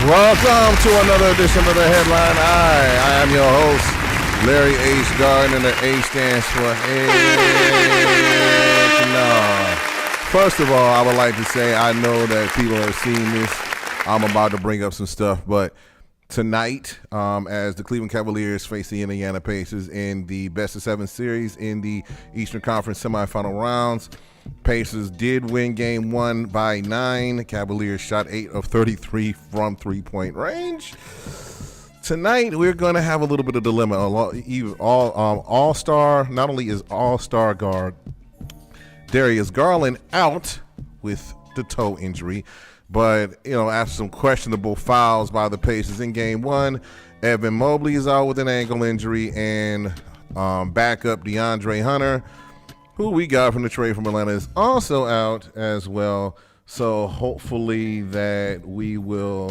Welcome to another edition of the Headline. I am your host, Larry H. Gardner, and the H stands for Heck No. First of all, I would like to say I know that people are seeing this. I'm about to bring up some stuff, but tonight, as the Cleveland Cavaliers face the Indiana Pacers in the best-of-7 series in the Eastern Conference semifinal rounds, Pacers did win game 1 by 9. Cavaliers shot 8 of 33 from three-point range. Tonight, we're going to have a little bit of dilemma. All-star, not only is all-star guard Darius Garland out with the toe injury, but, after some questionable fouls by the Pacers in game 1, Evan Mobley is out with an ankle injury, and backup DeAndre Hunter, who we got from the trade from Atlanta, is also out as well. So hopefully that we will,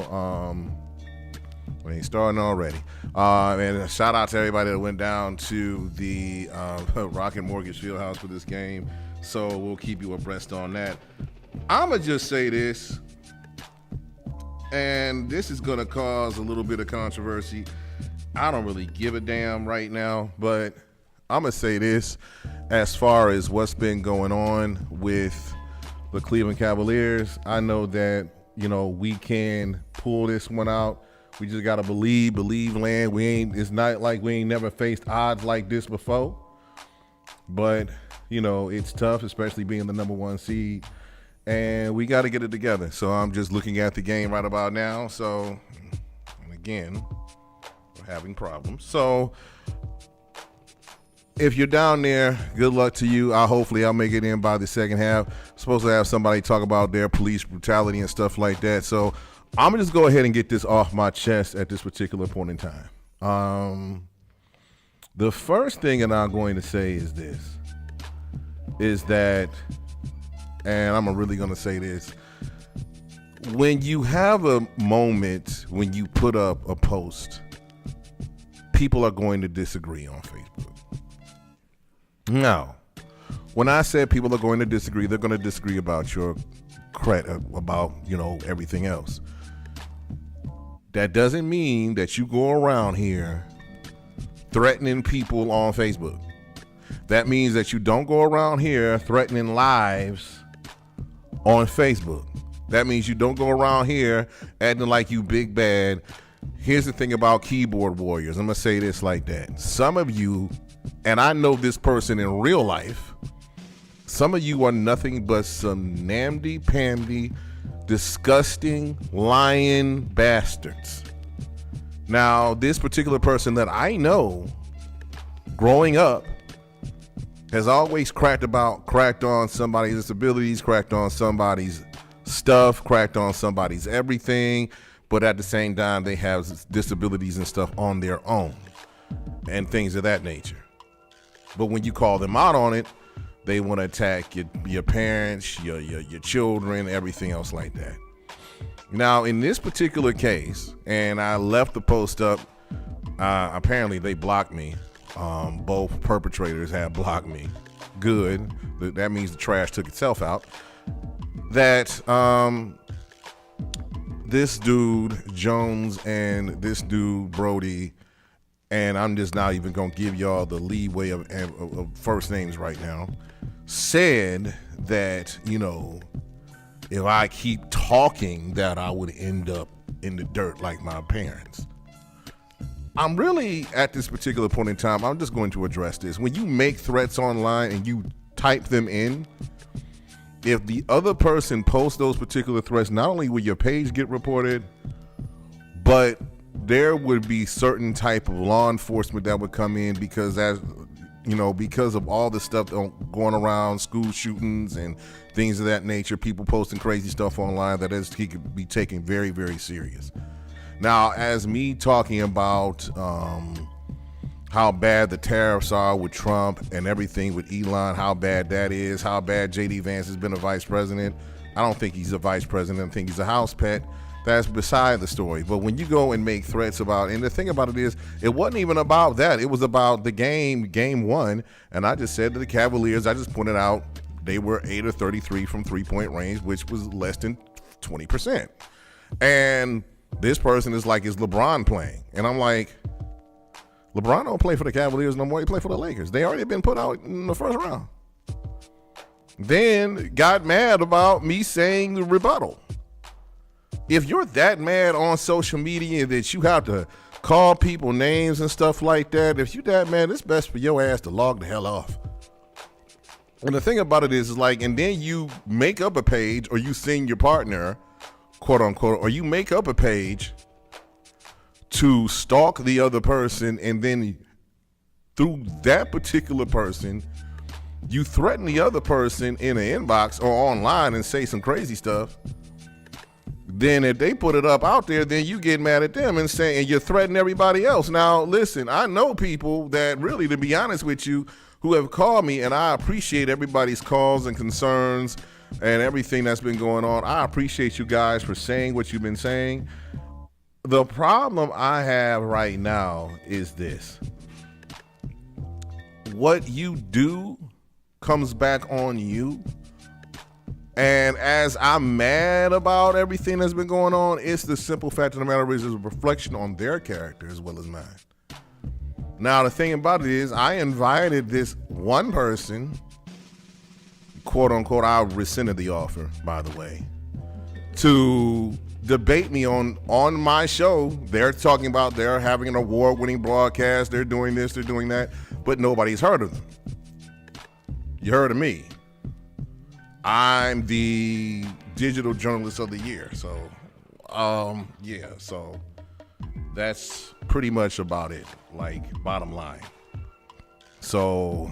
we ain't starting already. And a shout out to everybody that went down to the Rocket Mortgage Fieldhouse for this game. So we'll keep you abreast on that. I'ma just say this, and this is gonna cause a little bit of controversy. I don't really give a damn right now, but I'm going to say this as far as what's been going on with the Cleveland Cavaliers. I know that, we can pull this one out. We just got to believe land. It's not like we ain't never faced odds like this before. But, it's tough, especially being the number 1 seed. And we got to get it together. So I'm just looking at the game right about now. So, and again, we're having problems. So, if you're down there, good luck to you. Hopefully I'll make it in by the second half. I'm supposed to have somebody talk about their police brutality and stuff like that. So I'm going to just go ahead and get this off my chest at this particular point in time. The first thing that I'm going to say is this, is that, and I'm really going to say this, when you have a moment when you put up a post, people are going to disagree on Facebook. Now, when I said people are going to disagree, they're going to disagree about your credit, about, everything else. That doesn't mean that you go around here threatening people on Facebook. That means that you don't go around here threatening lives on Facebook. That means you don't go around here acting like you big bad. Here's the thing about keyboard warriors. I'm going to say this like that. Some of you, and I know this person in real life, some of you are nothing but some namby-pamby, disgusting, lying bastards. Now, this particular person that I know, growing up, has always cracked on somebody's disabilities, cracked on somebody's stuff, cracked on somebody's everything, but at the same time, they have disabilities and stuff on their own and things of that nature. But when you call them out on it, they want to attack your parents, your children, everything else like that. Now, in this particular case, and I left the post up, apparently they blocked me. Both perpetrators have blocked me. Good. That means the trash took itself out. That this dude, Jones, and this dude, Brody, and I'm just not even going to give y'all the leeway of first names right now, said that, if I keep talking that I would end up in the dirt like my parents. I'm really, at this particular point in time, I'm just going to address this. When you make threats online and you type them in, if the other person posts those particular threats, not only will your page get reported, but there would be certain type of law enforcement that would come in because because of all the stuff going around, school shootings and things of that nature, people posting crazy stuff online that he could be taken very, very serious. Now, as me talking about how bad the tariffs are with Trump and everything with Elon, how bad that is, how bad J.D. Vance has been a vice president. I don't think he's a vice president. I think he's a house pet. That's beside the story. But when you go and make threats about, and the thing about it is, it wasn't even about that. It was about the game 1. And I just said to the Cavaliers, I just pointed out they were 8 of 33 from three-point range, which was less than 20%. And This person is like, is LeBron playing? And I'm like, LeBron don't play for the Cavaliers no more. He play for the Lakers. They already been put out in the first round. Then got mad about me saying the rebuttal. If you're that mad on social media that you have to call people names and stuff like that, if you that mad, it's best for your ass to log the hell off. And the thing about it is like, and then you make up a page, or you send your partner, quote unquote, or you make up a page to stalk the other person, and then through that particular person, you threaten the other person in an inbox or online and say some crazy stuff. Then if they put it up out there, then you get mad at them and say, and you threaten everybody else. Now, listen, I know people that really, to be honest with you, who have called me, and I appreciate everybody's calls and concerns and everything that's been going on. I appreciate you guys for saying what you've been saying. The problem I have right now is this. What you do comes back on you. And as I'm mad about everything that's been going on, it's the simple fact of the matter is a reflection on their character as well as mine. Now, the thing about it is I invited this one person, quote unquote, I rescinded the offer, by the way, to debate me on my show. They're talking about they're having an award-winning broadcast, they're doing this, they're doing that, but nobody's heard of them. You heard of me. I'm the digital journalist of the year. So, yeah, so that's pretty much about it, like, bottom line. So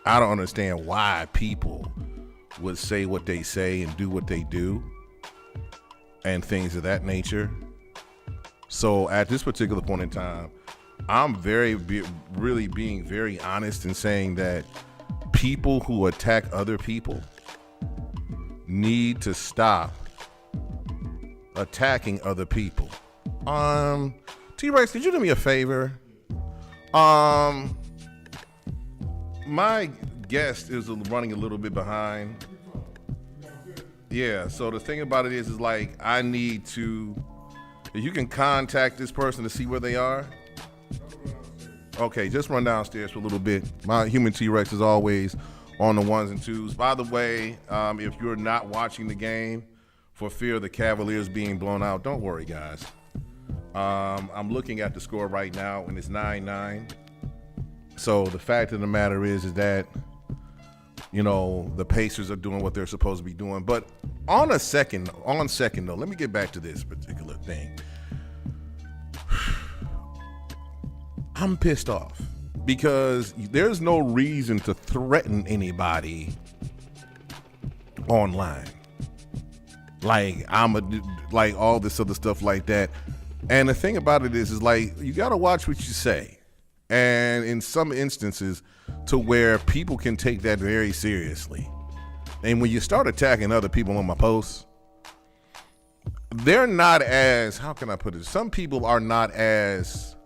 I don't understand why people would say what they say and do what they do and things of that nature. So at this particular point in time, I'm really being very honest in saying that people who attack other people need to stop attacking other people. T-Rex, could you do me a favor? My guest is running a little bit behind. Yeah, so the thing about it is like, I need to, if you can contact this person to see where they are. Okay, just run downstairs for a little bit. My human T-Rex is always on the ones and twos. By the way, if you're not watching the game for fear of the Cavaliers being blown out, don't worry, guys. I'm looking at the score right now, and it's 9-9. So the fact of the matter is that, you know, the Pacers are doing what they're supposed to be doing. But on second though, let me get back to this particular thing. I'm pissed off because there's no reason to threaten anybody online. Like like all this other stuff like that. And the thing about it is like, you got to watch what you say. And in some instances to where people can take that very seriously. And when you start attacking other people on my posts, they're not as, how can I put it? Some people are not as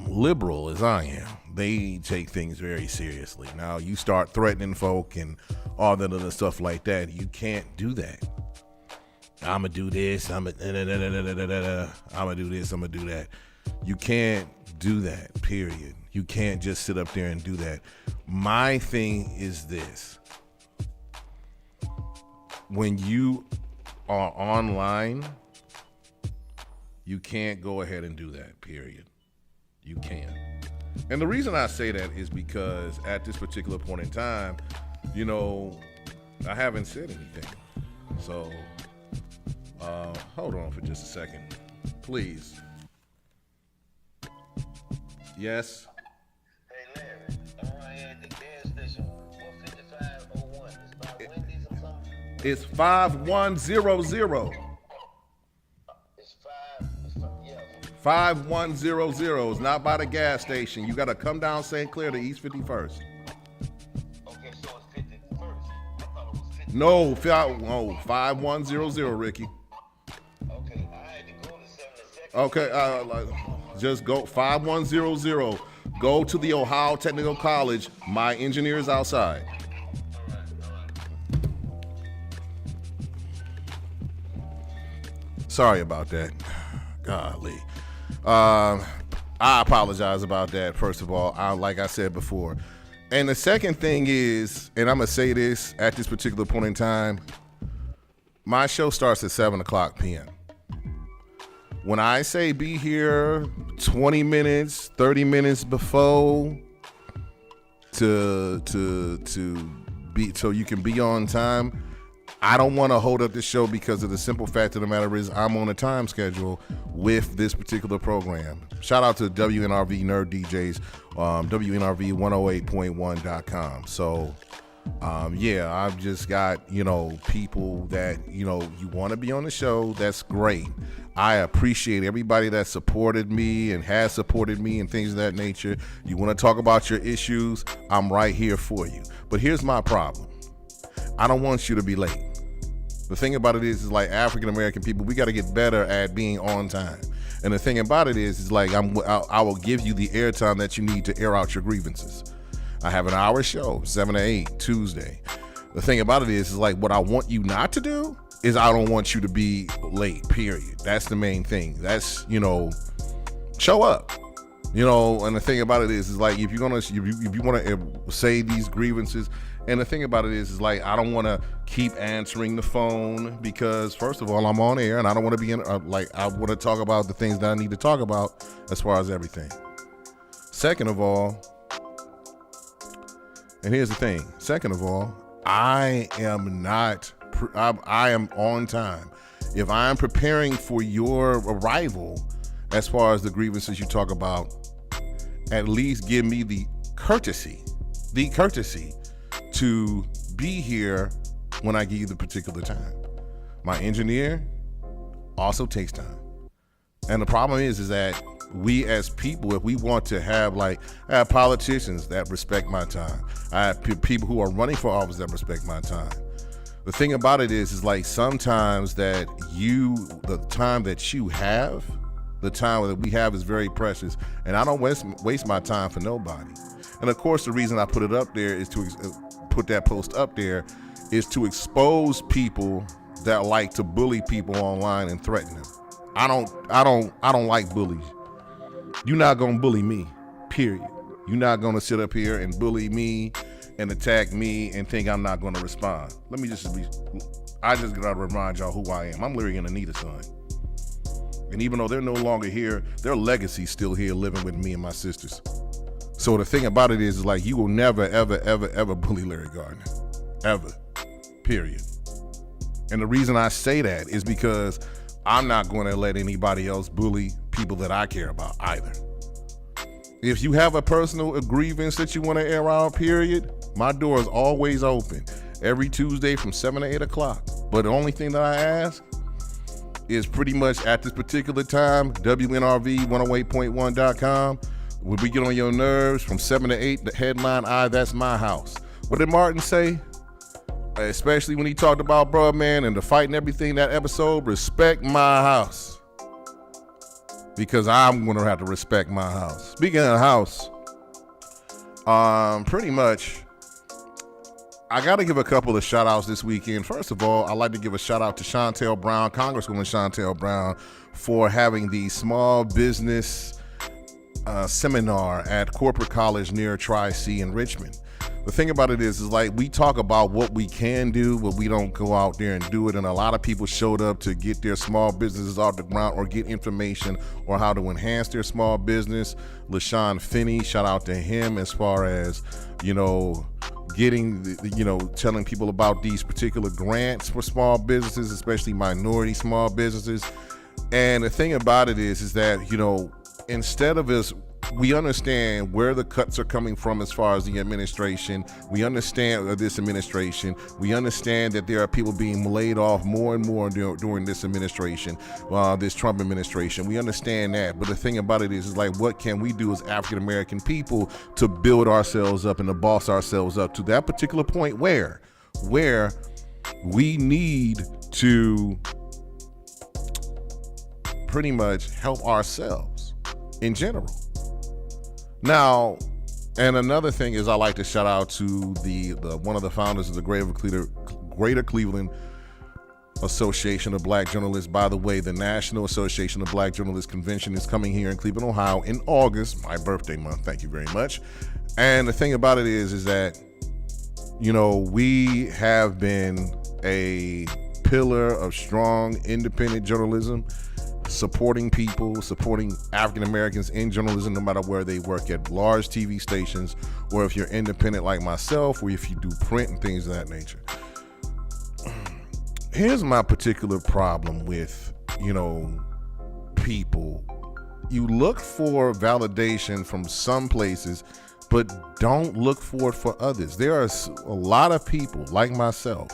liberal as I am. They take things very seriously. Now you start threatening folk and all that other stuff like that. You can't do that. I'ma do this. I'ma do this. I'ma do that. You can't do that, period. You can't just sit up there and do that. My thing is this. When you are online, you can't go ahead and do that, period. You can't. And the reason I say that is because at this particular point in time, you know, I haven't said anything. So, hold on for just a second, please. Yes. Hey Larry, I'm right here at the gas station. 15501. It's by Wendy's or something? It's 5100. It's yeah. 5100 is not by the gas station. You got to come down St. Clair to East 51st. Okay, so it's 51st. I thought it was 50. No, 5100, Ricky. Okay, I had to go to 72nd. Okay, just go 5100. Go to the Ohio Technical College. My engineer is outside. All right. Sorry about that. Golly. I apologize about that, first of all, like I said before. And the second thing is, and I'm going to say this at this particular point in time, my show starts at 7 o'clock p.m. When I say be here 20 minutes, 30 minutes before to be so you can be on time, I don't want to hold up this show because of the simple fact of the matter is I'm on a time schedule with this particular program. Shout out to WNRV Nerd DJs, WNRV108.1.com. So, yeah, I've just got, people that, you want to be on the show. That's great. I appreciate everybody that supported me and has supported me and things of that nature. You want to talk about your issues, I'm right here for you. But here's my problem. I don't want you to be late. The thing about it is like African American people, we got to get better at being on time. And the thing about it is like I will give you the airtime that you need to air out your grievances. I have an hour show, 7 to 8, Tuesday. The thing about it is like what I want you not to do is I don't want you to be late, period. That's the main thing. That's, show up. And the thing about it is like if you want to say these grievances, and the thing about it is like I don't want to keep answering the phone because first of all I'm on air and I don't want to be in I want to talk about the things that I need to talk about as far as everything. Second of all, and here's the thing. Second of all, I am on time. If I'm preparing for your arrival, as far as the grievances you talk about, at least give me the courtesy to be here when I give you the particular time. My engineer also takes time. And the problem is that we as people, if we want to have I have politicians that respect my time. I have people who are running for office that respect my time. The thing about it is like sometimes that the time that you have, the time that we have is very precious, and I don't waste my time for nobody. And of course, the reason I put it up there is to put that post up there is to expose people that like to bully people online and threaten them. I don't like bullies. You're not gonna bully me, period. You're not gonna sit up here and bully me and attack me and think I'm not gonna respond. I just gotta remind y'all who I am. I'm Larry and Anita's son. And even though they're no longer here, their legacy's still here living with me and my sisters. So the thing about it is like you will never, ever, ever, ever bully Larry Gardner. Ever. Period. And the reason I say that is because I'm not going to let anybody else bully people that I care about either. If you have a personal grievance that you want to air out, period, my door is always open. Every Tuesday from 7 to 8 o'clock. But the only thing that I ask is pretty much at this particular time, WNRV108.1.com. When we get on your nerves from 7 to 8, the headline, that's my house. What did Martin say? Especially when he talked about bro, man, and the fight and everything, that episode, respect my house. Because I'm going to have to respect my house. Speaking of house, pretty much, I got to give a couple of shout outs this weekend. First of all, I'd like to give a shout out to Chantel Brown, Congresswoman Chantel Brown, for having the small business seminar at Corporate College near Tri-C in Richmond. The thing about it is like we talk about what we can do, but we don't go out there and do it. And a lot of people showed up to get their small businesses off the ground or get information or how to enhance their small business. LaShawn Finney, shout out to him as far as, getting, telling people about these particular grants for small businesses, especially minority small businesses. And the thing about it is that, instead of us, we understand where the cuts are coming from as far as the administration. We understand this administration. We understand that there are people being laid off more and more during this administration, this Trump administration. We understand that. But the thing about it is like, what can we do as African American people to build ourselves up and to boss ourselves up to that particular point where we need to pretty much help ourselves in general. Now, and another thing is I like to shout out to the one of the founders of the Greater Cleveland Association of Black Journalists. By the way, the National Association of Black Journalists Convention is coming here in Cleveland, Ohio in August, my birthday month. Thank you very much. And the thing about it is that, you know, we have been a pillar of strong, independent journalism, supporting people, supporting African Americans in journalism, no matter where they work at large TV stations, or if you're independent like myself, or if you do print and things of that nature. Here's my particular problem with, you know, people. You look for validation from some places, but don't look for it for others. There are a lot of people like myself,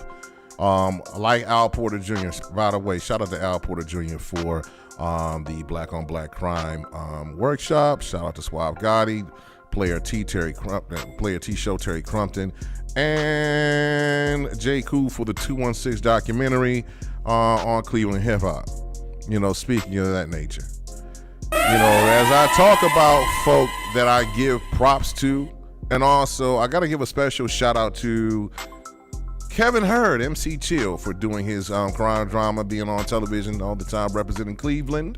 like Al Porter Jr. By the way, shout out to Al Porter Jr. for the Black on Black Crime workshop. Shout out to Suave Gotti, Player T Show Terry Crumpton, and J. Cool for the 216 documentary on Cleveland hip hop. You know, speaking of that nature. You know, as I talk about folk that I give props to, and also I got to give a special shout out to Kevin Hurd, MC Chill, for doing his crime drama, being on television all the time, representing Cleveland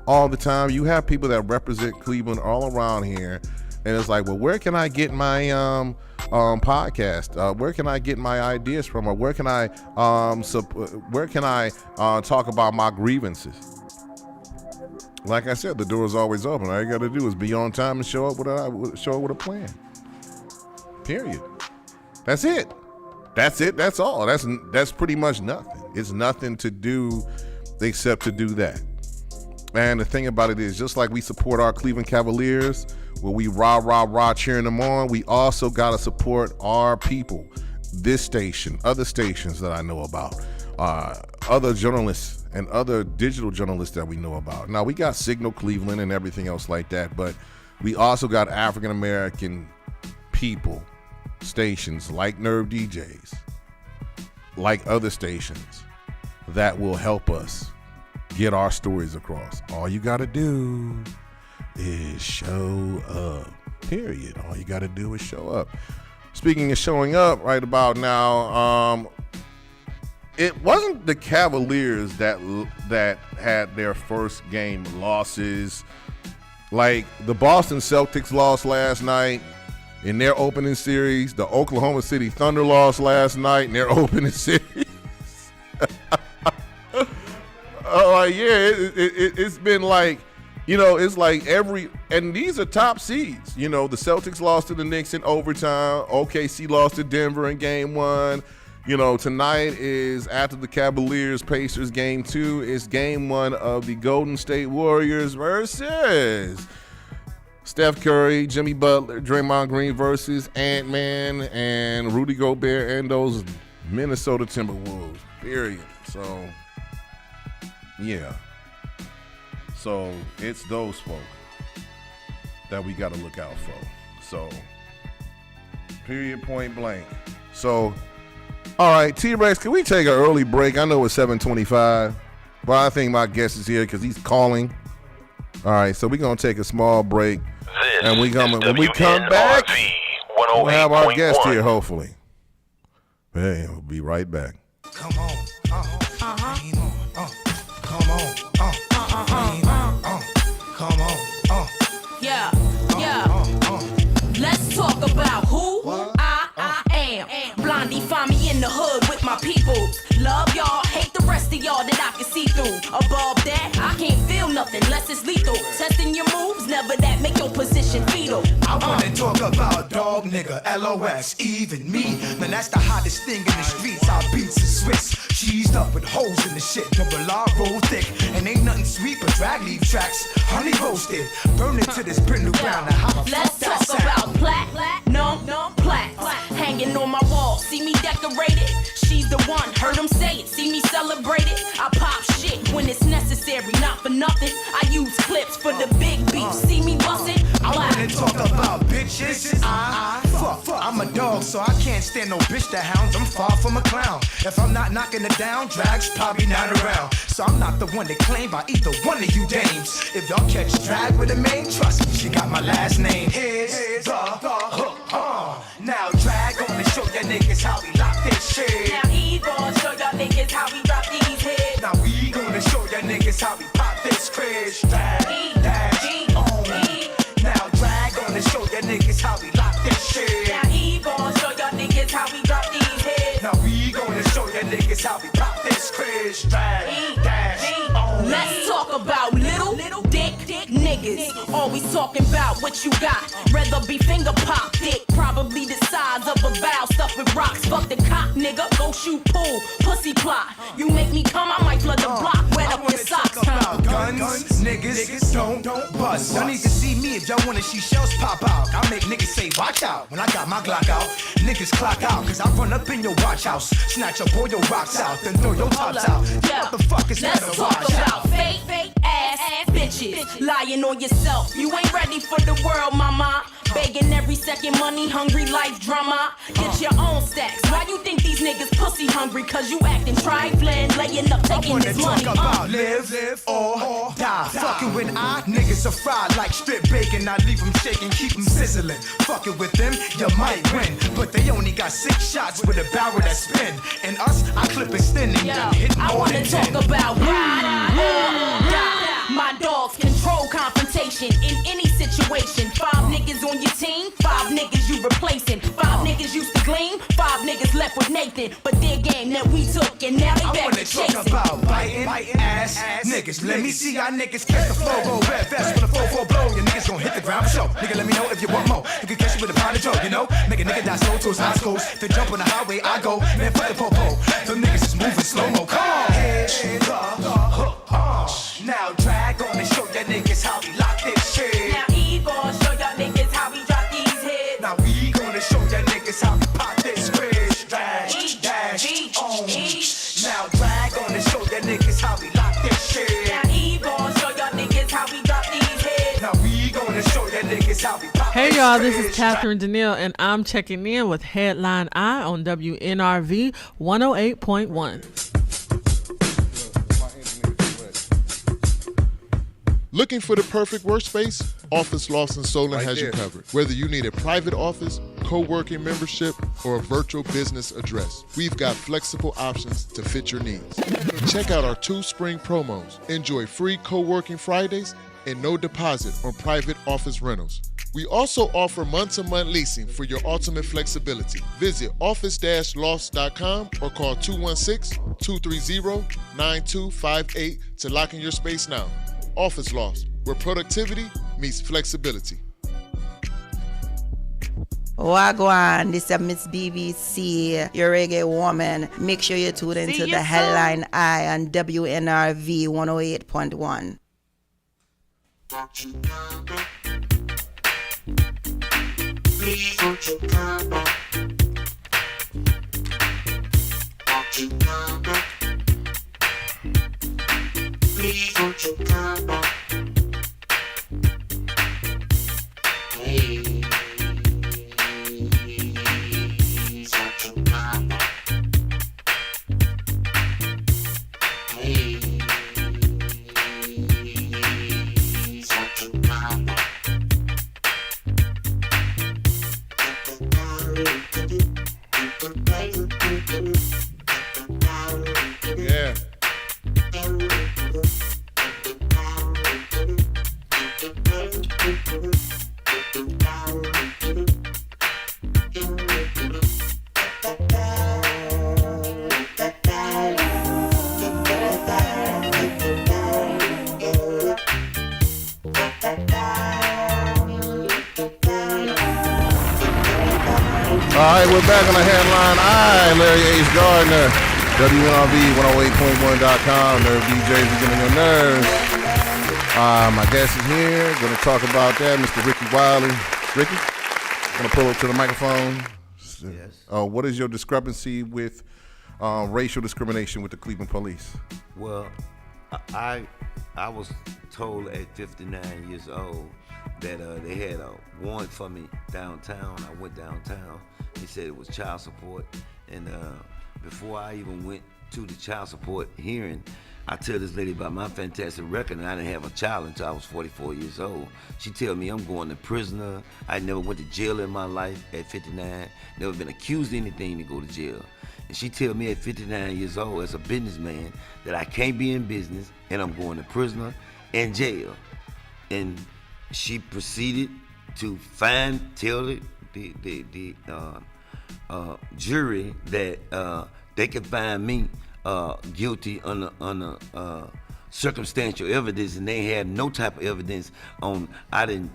all the time. You have people that represent Cleveland all around here, and it's like, well, where can I get my podcast? Where can I get my ideas from? Or where can I talk about my grievances? Like I said, the door is always open. All you got to do is be on time and show up with a plan. Period. That's it. That's all. That's pretty much nothing. It's nothing to do except to do that. And the thing about it is, just like we support our Cleveland Cavaliers, where we rah cheering them on, we also got to support our people. This station, other stations that I know about, other journalists and other digital journalists that we know about. Now, we got Signal Cleveland and everything else like that, but we also got African American people, stations like Nerve DJs, like other stations that will help us get our stories across. All you got to do is show up. Period. All you got to do is show up. Speaking of showing up, right about now, it wasn't the Cavaliers that had their first game losses. Like the Boston Celtics lost last night in their opening series. The Oklahoma City Thunder lost last night in their opening series. It's been like, you know, it's like and these are top seeds. You know, the Celtics lost to the Knicks in overtime. OKC lost to Denver in game 1. You know, tonight is after the Cavaliers-Pacers game 2. It's game 1 of the Golden State Warriors versus Steph Curry, Jimmy Butler, Draymond Green versus Ant-Man and Rudy Gobert and those Minnesota Timberwolves. Period. So, yeah. So it's those folk that we got to look out for. So, period, point blank. So, all right, T-Rex, can we take an early break? I know it's 7:25, but I think my guest is here because he's calling. All right, so we're going to take a small break. And when we come back, we'll have our guest here, hopefully. Hey, we'll be right back. Come on, come on, come on, yeah. Let's talk about who I am. Blondie, find me in the hood with my people. Love y'all, hate the rest of y'all that I can see through. Above that, I can't feel nothing unless it's lethal. Testing your moves, never that, make your position fetal. I wanna talk about dog nigga, LOX, even me. Man, that's the hottest thing in the streets. Our beats are Swiss, cheesed up with holes in the shit. Double R roll thick, and ain't nothing sweet but drag leaf tracks. Honey roasted, burn it to this brindle ground. Now how the Let's fuck that talk sound? about platinum plaques hanging on my wall. See me decorated? She's the one. Heard them say it. See me celebrate it? I pop shit when it's necessary, not for nothing. I use clips for the big beef. See me bustin'? I wanna talk about bitches. Fuck. I'm a dog, so I can't stand no bitch that hounds. I'm far from a clown. If I'm not knocking it down, drag's probably not around. So I'm not the one that claimed by either one of you dames. If y'all catch drag with a main, trust me, she got my last name. Here's the hook. Now drag on to show ya niggas how we lock this shit. Now Eve gon' show y'all niggas how we drop these niggas how we pop this crash. Drag, dash, on. Now drag on and show your niggas how we lock this shit. Now he gon' show y'all niggas how we drop these heads. Now we gonna show your niggas how we pop this crash. Drag, dash, on. Let's talk about little dick niggas. Always talking about what you got. Rather be finger pop dick. Probably the size of a barrel stuffed with rocks. Fuck the cock, nigga. Go shoot pool. Pussy plot. You make me come, I might flood the block. Wet up your socks, about guns, niggas don't bust. Y'all need to see me if y'all wanna see shells pop out. I make niggas say watch out when I got my Glock out. Niggas clock out, cause I run up in your watch house. Snatch up all your rocks out, then throw your tops out. What the fuck is that? Let's talk about fake ass bitches. Lying on yourself. You ain't ready for the world, mama. Begging every second, money hungry, life drama. Get your own stacks. Why you think these niggas pussy hungry? Cause you acting trifling, laying up, taking this money. Talk about live or die. Fucking with niggas are fried like strip bacon. I leave them shaking, keep them sizzling. Fucking with them, you might win. But they only got 6 shots with a barrel that spin. And us, I clip extending. Hit I more wanna than talk 10. about ride or die. My dogs control confrontation in any situation. 5 niggas on your team, 5 niggas you replacing. 5 niggas used to gleam, 5 niggas left with Nathan. But their game that we took and now they I back wanna to chasing. talk about biting ass niggas. Let me see y'all niggas catch the flow. Go red vest with a 4-4 blow. Your niggas gon' hit the ground for sure. Nigga, let me know if you want more. You can catch you with a pound of joke, you know? Make a nigga die slow to his high schools. Then jump on the highway, I go. Man, fuck the popo. Them niggas is moving slow-mo. Come on. Head hook. Now drag on and show your niggas how we lock this shit. Now he gon' show y'all niggas how we drop these heads. Now we gonna show your niggas how we pop this crash. Dash, on. Now drag on and show your niggas how we lock this shit. Now he gon' show y'all niggas how we drop these heads. Now we gonna show your niggas how we pop Hey this y'all, this is crash. Catherine Danielle, and I'm checking in with Headline Eye on WNRV 108.1. Looking for the perfect workspace? Office Lofts and Solon Right has you there. covered. Whether you need a private office, co-working membership, or a virtual business address, we've got flexible options to fit your needs. Check out our 2 spring promos. Enjoy free co-working Fridays and no deposit on private office rentals. We also offer month-to-month leasing for your ultimate flexibility. Visit office-lofts.com or call 216-230-9258 to lock in your space now. Office Lofts, where productivity meets flexibility. Wagwan, this is Miss BBC, your reggae woman. Make sure you tune into the Headline Eye on WNRV 108.1. Yeah. All right, we're back on the Headline Eye. Larry H. Gardner, WNRV108.1.com. Nerve DJs are getting your nerves. My guest is here. Going to talk about that, Mr. Ricky Wiley. Ricky, going to pull up to the microphone. Yes. What is your discrepancy with racial discrimination with the Cleveland police? Well, I was told at 59 years old that they had a warrant for me downtown. I went downtown. They said it was child support. And before I even went to the child support hearing, I tell this lady about my fantastic record, and I didn't have a child until I was 44 years old. She tell me I'm going to prisoner. I never went to jail in my life at 59. Never been accused of anything to go to jail. And she tell me at 59 years old, as a businessman, that I can't be in business and I'm going to prison and jail. And she proceeded to tell the jury that they could find me guilty under circumstantial evidence, and they had no type of evidence on I didn't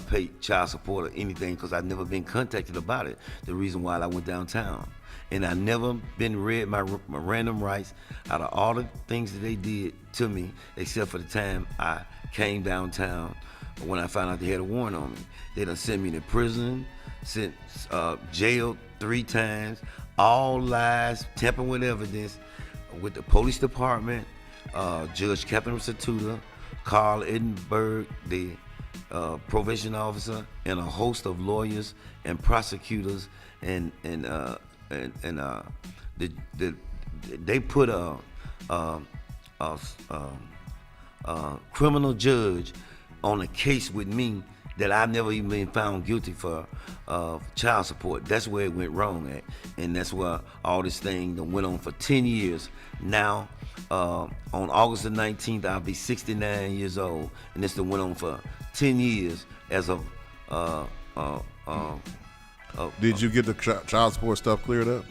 pay child support or anything, because I've never been contacted about it. The reason why I went downtown, and I never been read my random rights out of all the things that they did to me, except for the time I came downtown when I found out they had a warrant on me. They done sent me to prison, sent jail 3 times, all lies, tampering with evidence, with the police department, Judge Captain Satuda, Carl Edinburgh, the probation officer, and a host of lawyers and prosecutors, and they put a criminal judge on a case with me that I've never even been found guilty for child support. That's where it went wrong at, and that's where all this thing that went on for 10 years. Now, on August the 19th, I'll be 69 years old, and this went on for 10 years as of. Did you get the child support stuff cleared up?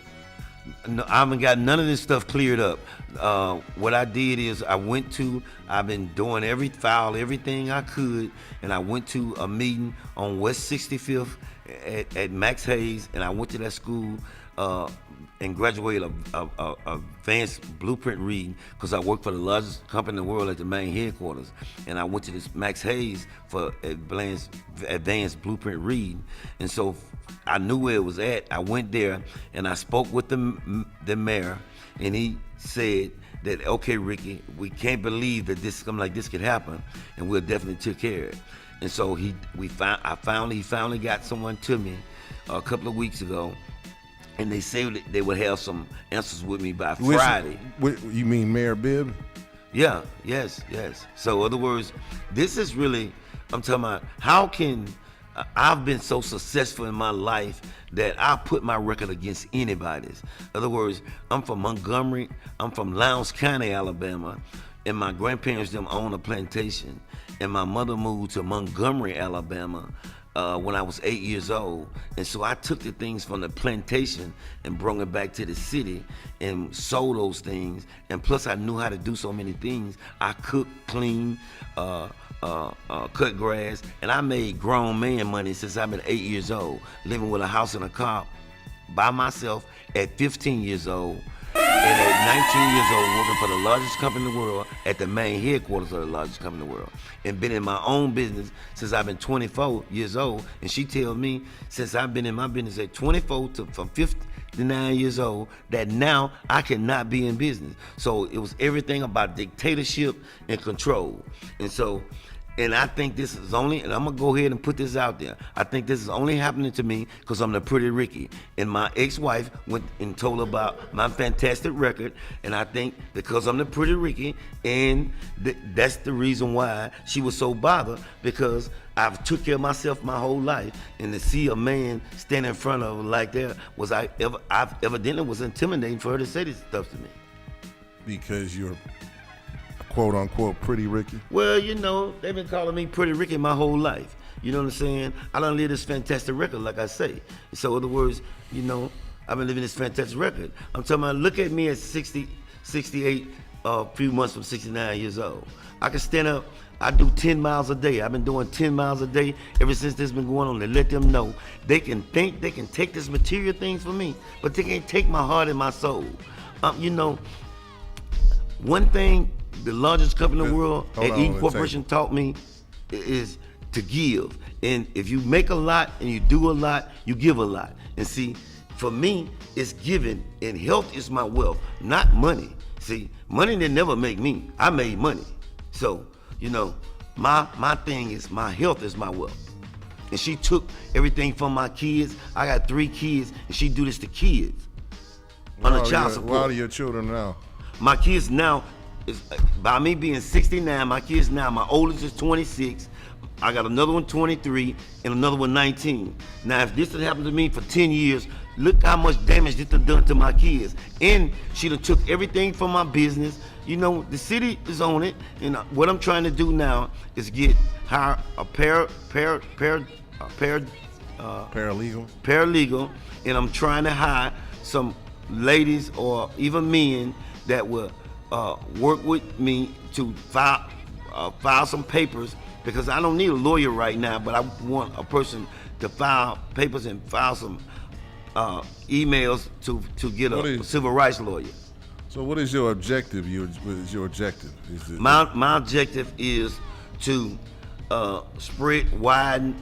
No, I haven't got none of this stuff cleared up. What I did is I've been doing filed everything I could, and I went to a meeting on West 65th at Max Hayes, and I went to that school and graduated a advanced blueprint reading, because I work for the largest company in the world at the main headquarters, and I went to this Max Hayes for advanced blueprint reading, and so I knew where it was at. I went there and I spoke with the mayor, and he said that, okay, Ricky, we can't believe that something like this could happen, and we'll definitely take care of it. And so he finally got someone to me a couple of weeks ago, and they said that they would have some answers with me by Friday. You mean Mayor Bibb? Yeah, yes. So in other words, this is really, I'm talking about, how can I've been so successful in my life that I put my record against anybody's. In other words, I'm from Montgomery, I'm from Lowndes County, Alabama, and my grandparents them own a plantation, and my mother moved to Montgomery, Alabama, when I was 8 years old. And so I took the things from the plantation and brought it back to the city and sold those things. And plus I knew how to do so many things. I cooked, cleaned, cut grass, and I made grown man money since I've been 8 years old, living with a house and a car by myself at 15 years old, and at 19 years old working for the largest company in the world at the main headquarters of the largest company in the world, and been in my own business since I've been 24 years old. And she tells me since I've been in my business at 24 from 59 years old that now I cannot be in business. So it was everything about dictatorship and control. And I think this is only, and I'm going to go ahead and put this out there, I think this is only happening to me because I'm the Pretty Ricky. And my ex-wife went and told her about my fantastic record, and I think because I'm the Pretty Ricky, and that's the reason why she was so bothered, because I've took care of myself my whole life, and to see a man stand in front of her like that evidently was intimidating for her to say this stuff to me. Because you're quote-unquote Pretty Ricky? Well, you know, they've been calling me Pretty Ricky my whole life. You know what I'm saying? I done lived this fantastic record, like I say. So in other words, you know, I've been living this fantastic record. I'm talking about, look at me at 68, a few months from 69 years old. I can stand up, I do 10 miles a day. I've been doing 10 miles a day ever since this been going on, to let them know they can think they can take this material things from me, but they can't take my heart and my soul. You know, one thing the largest company in the world at Eaton Corporation taught me is to give. And if you make a lot and you do a lot, you give a lot. And see, for me, it's giving, and health is my wealth, not money. See, money didn't never make me. I made money. So, you know, my thing is my health is my wealth. And she took everything from my kids. I got 3 kids, and she do this to kids on a child support. What are your children now? My kids now, by me being 69, my kids now, my oldest is 26, I got another one 23 and another one 19. Now, if this had happened to me for 10 years, look how much damage this done done to my kids. And she done took everything from my business. You know, the city is on it, and what I'm trying to do now is hire a paralegal, and I'm trying to hire some ladies or even men that will work with me to file some papers, because I don't need a lawyer right now, but I want a person to file papers and file some emails to get a civil rights lawyer. So what is your objective? What is your objective? My objective is to widen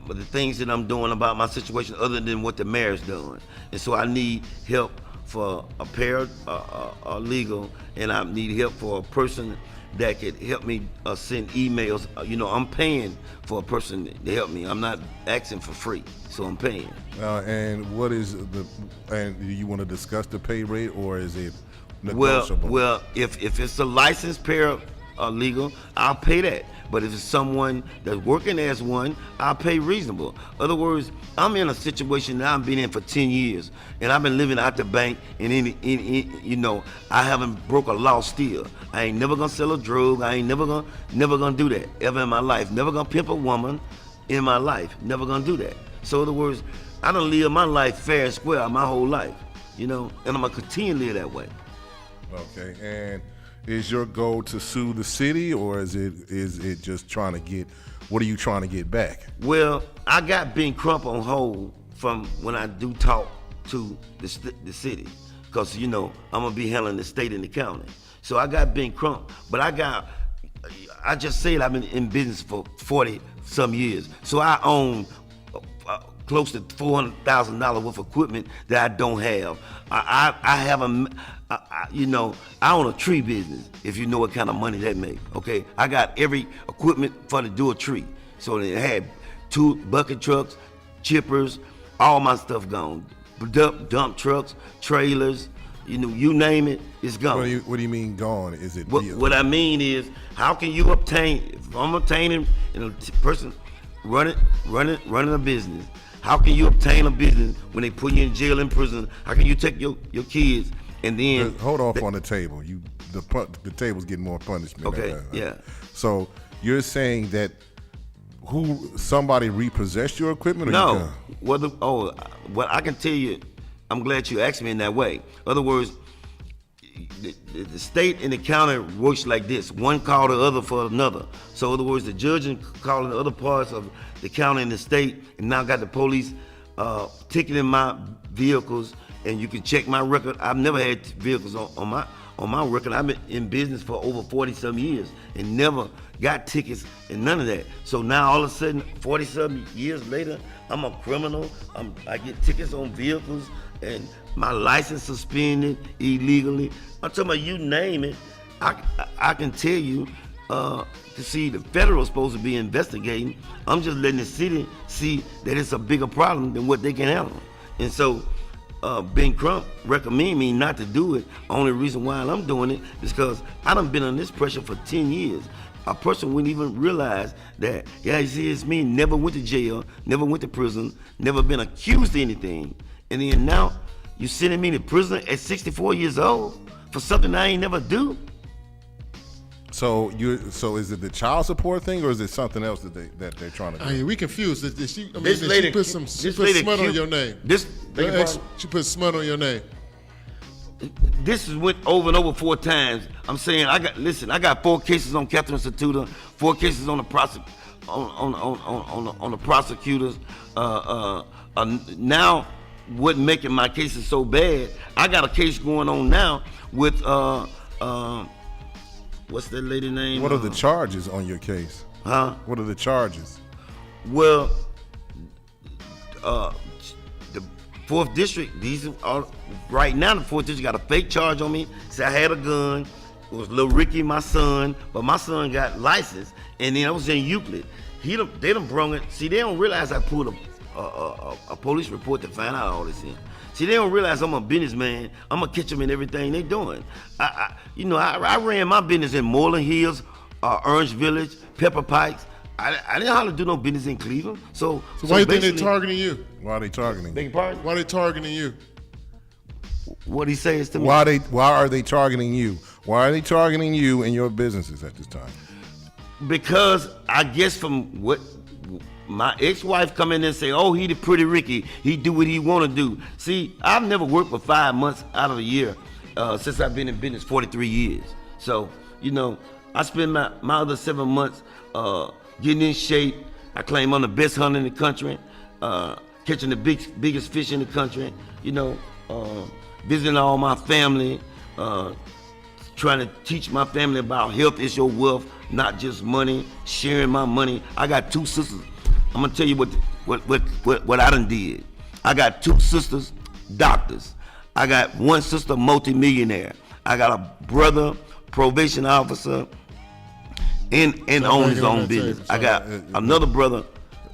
the things that I'm doing about my situation, other than what the mayor's doing. And so I need help for a paralegal, and I need help for a person that could help me send emails. You know, I'm paying for a person to help me. I'm not asking for free, so I'm paying. And what is and do you want to discuss the pay rate, or is it negotiable? Well, if it's a licensed paralegal, I'll pay that. But if it's someone that's working as one, I'll pay reasonable. In other words, I'm in a situation that I've been in for 10 years, and I've been living out the bank, and you know, I haven't broke a law still. I ain't never gonna sell a drug. I ain't never gonna do that ever in my life. Never gonna pimp a woman in my life. Never gonna do that. So in other words, I done live my life fair and square my whole life, you know, and I'm gonna continue to live that way. Okay, and is your goal to sue the city, or is it just trying to get, what are you trying to get back? Well, I got Ben Crump on hold from when I do talk to the city, because, you know, I'm going to be handling the state and the county. So I got Ben Crump, but I just said I've been in business for 40 some years. So I own close to $400,000 worth of equipment that I don't have. I have you know, I own a tree business, if you know what kind of money that makes, okay? I got every equipment for to do a tree. So it had 2 bucket trucks, chippers, all my stuff gone. Dump trucks, trailers, you know, you name it, it's gone. What do you mean gone? Is it what I mean is, how can you obtain, if I'm obtaining, you know, person running a business, how can you obtain a business when they put you in jail and prison? How can you take your kids and then hold off on the table? The table's getting more punishment. Okay, yeah. So you're saying that somebody repossessed your equipment? Or no. Well, I can tell you, I'm glad you asked me in that way. In other words, the state and the county works like this. One call the other for another. So in other words, the judge is calling the other parts of the county and the state, and now got the police ticketing my vehicles, and you can check my record. I've never had vehicles on my record. I've been in business for over 40 some years and never got tickets and none of that. So now all of a sudden, 40 some years later, I'm a criminal. I get tickets on vehicles and my license suspended illegally. I'm talking about, you name it. I can tell you, to see the federal's supposed to be investigating. I'm just letting the city see that it's a bigger problem than what they can handle. And so Ben Crump recommended me not to do it. Only reason why I'm doing it is because I done been under this pressure for 10 years. A person wouldn't even realize that, yeah, you see, it's me, never went to jail, never went to prison, never been accused of anything. And then now you sending me to prison at 64 years old for something I ain't never do? So is it the child support thing, or is it something else that they're trying to do? I mean, we confused. She put smut on your name. She put smut on your name. This has went over and over 4 times. I'm saying, I got 4 cases on Catherine Satuda, 4 cases on the prosecutors. Now, what making my cases so bad? I got a case going on now with what's that lady name? What are the charges on your case? Huh? What are the charges? Well, the 4th district, these are right now. The 4th district got a fake charge on me. Said I had a gun. It was Lil Ricky, my son, but my son got licensed, and then I was in Euclid. They done brung it. See, they don't realize I pulled a police report to find out all this in. See, they don't realize I'm a businessman. I'm gonna catch them in everything they doing. I ran my business in Moreland Hills, Orange Village, Pepper Pikes. I didn't know how to do no business in Cleveland. So why you think they're basically- targeting you? Why are they targeting? Beg your pardon? Why they targeting you? What he says to me? Why are they targeting you? Why are they targeting you and your businesses at this time? Because I guess from what my ex-wife come in and say, oh, he the pretty Ricky. He do what he want to do. See, I've never worked for 5 months out of a year since I've been in business 43 years. So, I spend my other 7 months getting in shape. I claim I'm the best hunter in the country, catching the biggest fish in the country, visiting all my family, trying to teach my family about health is your wealth, not just money, sharing my money. I got 2 sisters. I'm gonna tell you what I done did. I got 2 sisters, doctors. I got 1 sister, multimillionaire. I got a brother, probation officer, and owns his own business. I got another brother.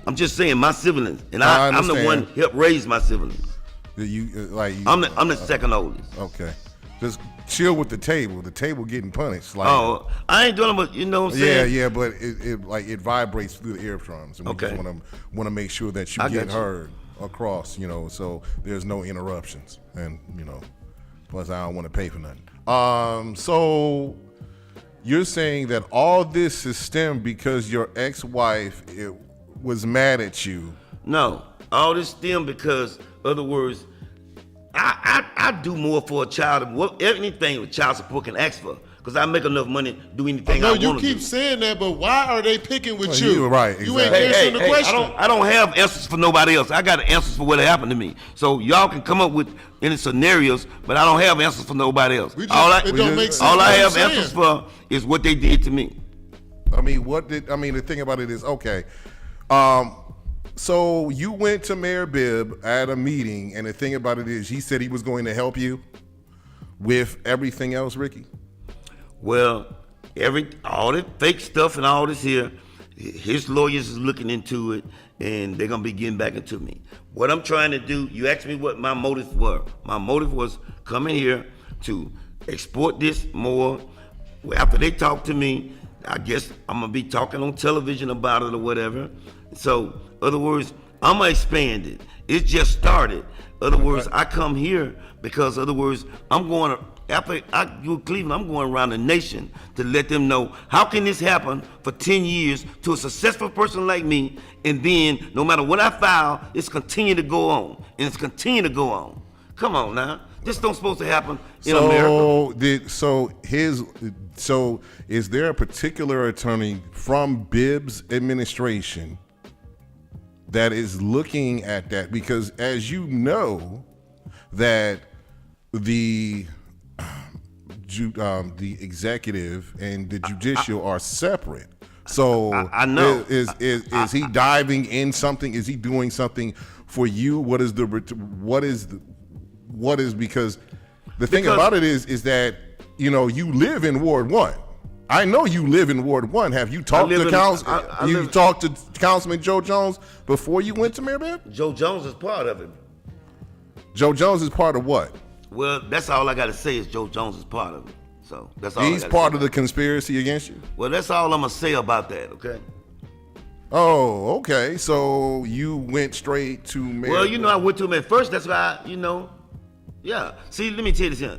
I'm just saying my siblings, and I'm the one who helped raise my siblings. I'm the second oldest. Okay, just chill with the table. The table getting punished. I ain't doing it, but you know what I'm saying. Yeah, but it vibrates through the eardrums, and we just want to make sure that you get heard across. So there's no interruptions, and plus I don't want to pay for nothing. So you're saying that all this is stemmed because your ex-wife was mad at you? No, all this stemmed because, other words, I do more for a child than anything with child support can ask for, because I make enough money to do anything I want to do. No, you keep saying that, but why are they picking with you? You're right. You ain't answering the question. I don't have answers for nobody else. I got answers for what happened to me. So y'all can come up with any scenarios, but I don't have answers for nobody else. It don't make sense. All I what have you're answers saying. for is what they did to me. The thing about it is, okay. So you went to Mayor Bibb at a meeting, and the thing about it is, he said he was going to help you with everything else, Ricky? Well, all the fake stuff and all this here, his lawyers is looking into it, and they're gonna be getting back into me. What I'm trying to do, you asked me what my motives were. My motive was coming here to export this more. After they talk to me, I guess I'm gonna be talking on television about it or whatever. So, other words, I'm gonna expand it. It just started. Other words, I come here because, other words, I'm going after I do Cleveland. I'm going around the nation to let them know how can this happen for 10 years to a successful person like me, and then no matter what I file, it's continue to go on, and it's continue to go on. Come on now, this don't supposed to happen in America. So is there a particular attorney from Bibb's administration that is looking at that? Because as you know, that the executive and the judicial are separate. So I know. Is he diving in something? Is he doing something for you? What is because the thing about it is that you live in Ward 1. I know you live in Ward 1. Have you talked to talked to Councilman Joe Jones before you went to Mayor Bibb? Joe Jones is part of it. Joe Jones is part of what? Well, that's all I got to say is Joe Jones is part of it. So that's all. He's part of the conspiracy against you? Well, that's all I'm gonna say about that. Okay. Oh, okay. So you went straight to Mayor. Well, I went to him at first. That's why, yeah. See, let me tell you this here.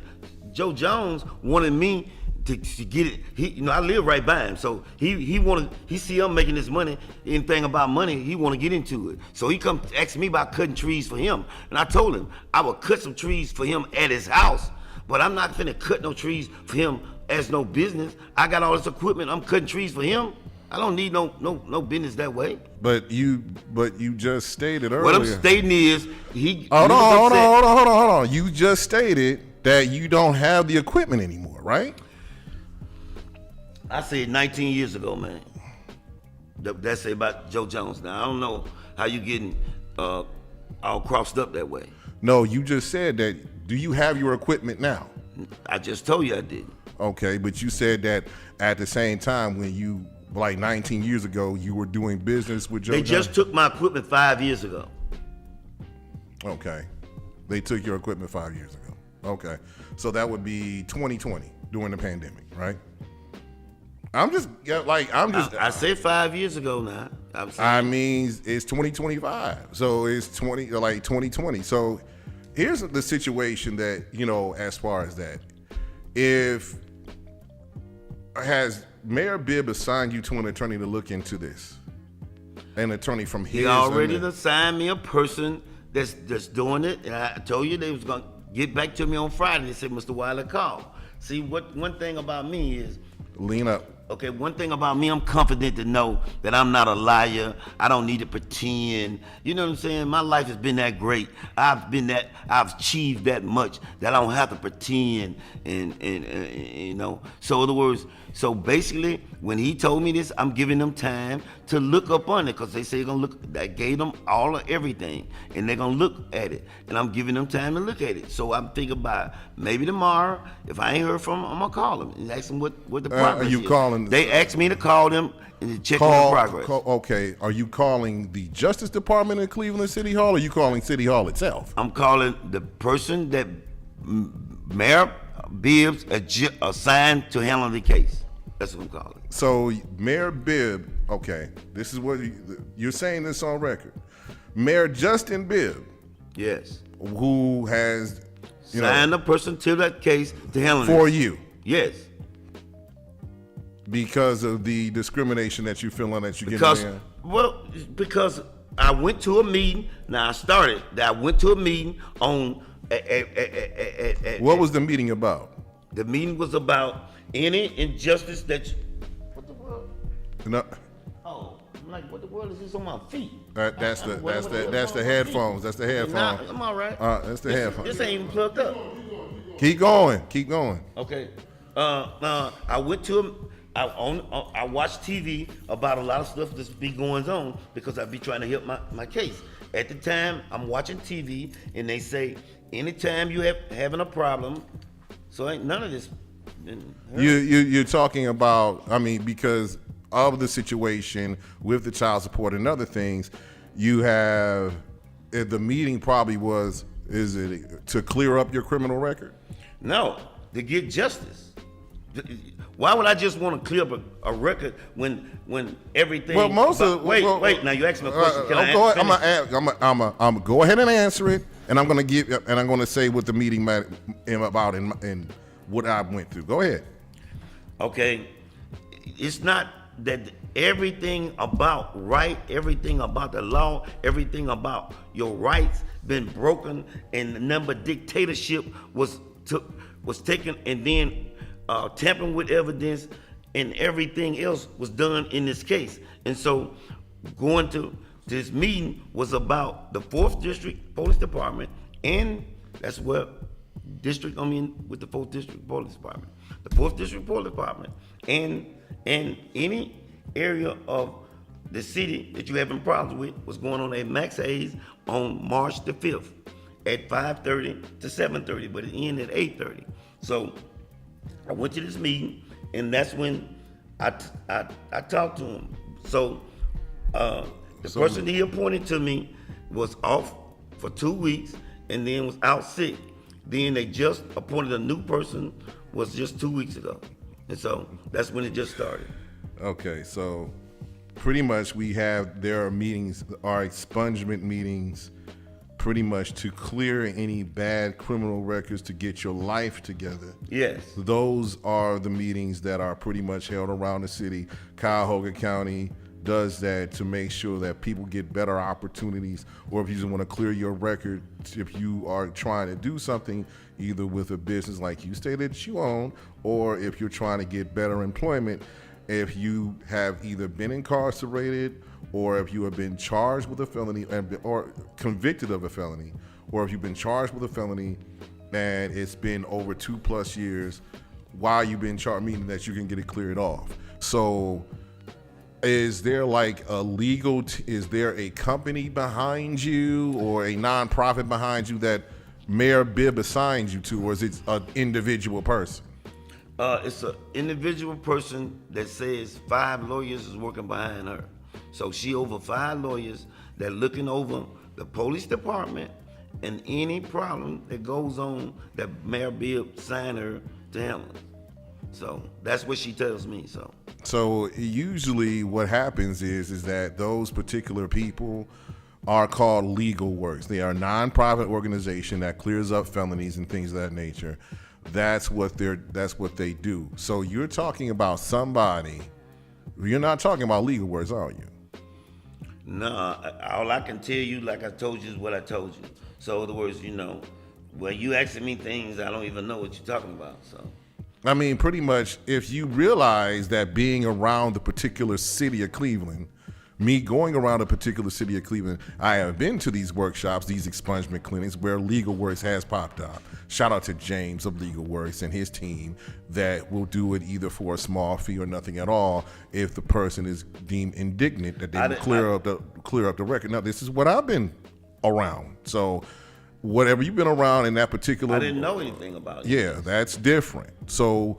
Joe Jones wanted me to get it. I live right by him, so he see I'm making this money. Anything about money, he want to get into it. So he come ask me about cutting trees for him, and I told him I would cut some trees for him at his house, but I'm not finna cut no trees for him as no business. I got all this equipment. I'm cutting trees for him. I don't need no business that way. But you just stated earlier. What I'm stating is Hold on. You just stated that you don't have the equipment anymore, right? I said 19 years ago, man. That's about Joe Jones. Now I don't know how you getting all crossed up that way. No, you just said that. Do you have your equipment now? I just told you I did. Okay, but you said that at the same time when you, like 19 years ago, you were doing business with Joe Jones? They just took my equipment 5 years ago. Okay. They took your equipment 5 years ago. Okay. So that would be 2020 during the pandemic, right? I'm just. I said 5 years ago now. I mean, it's 2025, so it's 2020. So here's the situation that as far as that, if has Mayor Bibb assigned you to an attorney to look into this, an attorney from his. He already assigned me a person that's doing it, and I told you they was gonna get back to me on Friday. They said, Mr. Wiley, call. See, one thing about me is. Lean up. Okay, one thing about me, I'm confident to know that I'm not a liar. I don't need to pretend. You know what I'm saying? My life has been that great. I've achieved that much that I don't have to pretend and. So in other words, so basically, when he told me this, I'm giving them time to look up on it because they say they're gonna look. I gave them all of everything, and they're gonna look at it, and I'm giving them time to look at it. So I'm thinking about maybe tomorrow, if I ain't heard from them, I'm gonna call them and ask them what the progress is. Are you calling? They asked me to call them and to check on the progress. Okay, are you calling the Justice Department in Cleveland City Hall, or are you calling City Hall itself? I'm calling the person that Mayor Bibbs assigned to handle the case. That's what I'm calling. So Mayor Bibb, okay, this is what you're saying this on record. Mayor Justin Bibb, yes, who has signed a person to that case to handle for this. you, yes, because of the discrimination that you feel on that you get in. Because I went to a meeting. Now I went to a meeting on. What was the meeting about? The meeting was about any injustice that. What the world? No. Oh, I'm like, what the world is this on my feet? That's the headphones. That's the headphones. Nah, I'm all right. That's the headphones. This ain't even plugged up. Keep going. Okay. I went to I watch TV about a lot of stuff that's be going on because I be trying to help my case. At the time, I'm watching TV and they say, anytime you having a problem, so ain't none of this. You're talking about, because of the situation with the child support and other things, you have, the meeting probably was, is it to clear up your criminal record? No, to get justice. Why would I just want to clear up a record when everything? Well, wait. Now you asked me a question. Can I'm gonna go ahead and answer it, and I'm gonna say what the meeting about and what I went through. Go ahead. Okay, it's not that everything about everything about the law, everything about your rights been broken, and the number dictatorship was taken, and then tampering with evidence and everything else was done in this case. And so going to this meeting was about the 4th District Police Department, and that's where with the 4th District Police Department. The 4th District Police Department and any area of the city that you having problems with was going on at Max Hayes on March the 5th at 5:30 to 7:30, but it ended at 8:30. So I went to this meeting, and that's when I talked to him. So the person he appointed to me was off for 2 weeks, and then was out sick. Then they just appointed a new person, was just 2 weeks ago. And so that's when it just started. Okay, so pretty much there are meetings, are expungement meetings, pretty much to clear any bad criminal records to get your life together. Yes. Those are the meetings that are pretty much held around the city. Cuyahoga County does that to make sure that people get better opportunities, or if you just want to clear your record, if you are trying to do something either with a business like you stated that you own, or if you're trying to get better employment, if you have either been incarcerated, or if you have been charged with a felony or convicted of a felony, or if you've been charged with a felony and it's been over 2+ years while you've been charged, meaning that you can get it cleared off. So is there like is there a company behind you or a nonprofit behind you that Mayor Bibb assigned you to, or is it an individual person? It's an individual person that says 5 lawyers is working behind her. So she over 5 lawyers that looking over the police department and any problem that goes on that Mayor Bibb signed her to handle. So that's what she tells me. So usually what happens is that those particular people are called legal works. They are a non-profit organization that clears up felonies and things of that nature. That's what they do. So you're talking about somebody. You're not talking about legal works, are you? No, all I can tell you, like I told you, is what I told you. So in other words, when you asking me things, I don't even know what you're talking about. So. I mean, pretty much, if you realize that being around the particular city of Cleveland, me going around a particular city of Cleveland, I have been to these workshops, these expungement clinics where Legal Works has popped up. Shout out to James of Legal Works and his team that will do it either for a small fee or nothing at all if the person is deemed indignant that they will clear up the record. Now, this is what I've been around. So whatever you've been around in that particular... I didn't know anything about it. Yeah, that's different. So...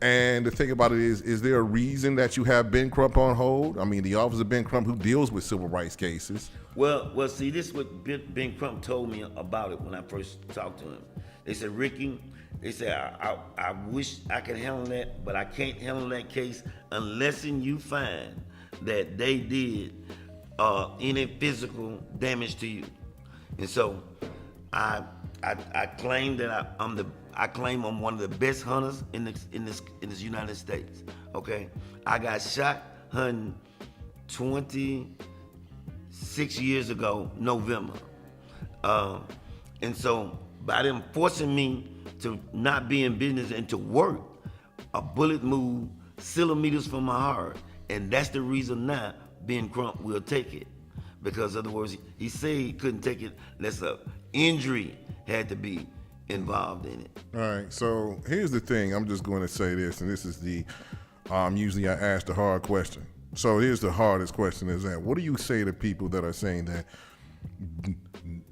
And the thing about it is there a reason that you have Ben Crump on hold? I mean, the Office of Ben Crump, who deals with civil rights cases. Well, see, this is what Ben Crump told me about it when I first talked to him. They said, Ricky, I wish I could handle that, but I can't handle that case unless you find that they did any physical damage to you. And so I claim that I claim I'm one of the best hunters in this United States. Okay, I got shot hunting 26 years ago, November, and so by them forcing me to not be in business and to work, a bullet moved centimeters from my heart, and that's the reason now Ben Crump will take it, because in other words, he said he couldn't take it unless an injury had to be involved in it. All right, so here's the thing. I'm just going to say this, and this is the usually I ask the hard question. So here's the hardest question: is that what do you say to people that are saying that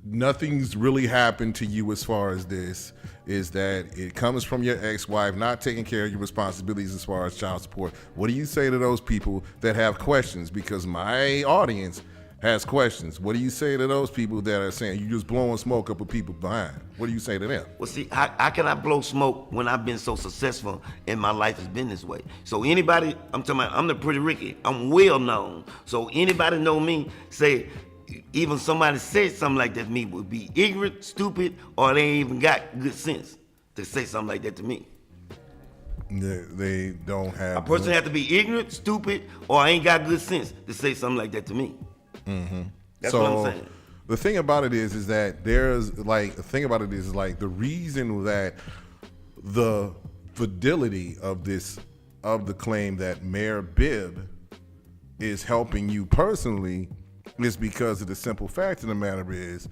nothing's really happened to you as far as this? Is that it comes from your ex-wife not taking care of your responsibilities as far as child support? What do you say to those people that have questions? Because my audience has questions. What do you say to those people that are saying you just blowing smoke up with people behind? What do you say to them? Well, see, how can I blow smoke when I've been so successful and my life has been this way? So anybody, I'm talking about, I'm the Pretty Ricky. I'm well known. So anybody know me, say, even somebody said something like that to me would be ignorant, stupid, or they ain't even got good sense to say something like that to me. They don't have... A person have to be ignorant, stupid, or ain't got good sense to say something like that to me. Mm-hmm. That's what I'm saying. The thing about it is that there's like the thing about it is like the reason that the fidelity of the claim that Mayor Bibb is helping you personally is because of the simple fact of the matter is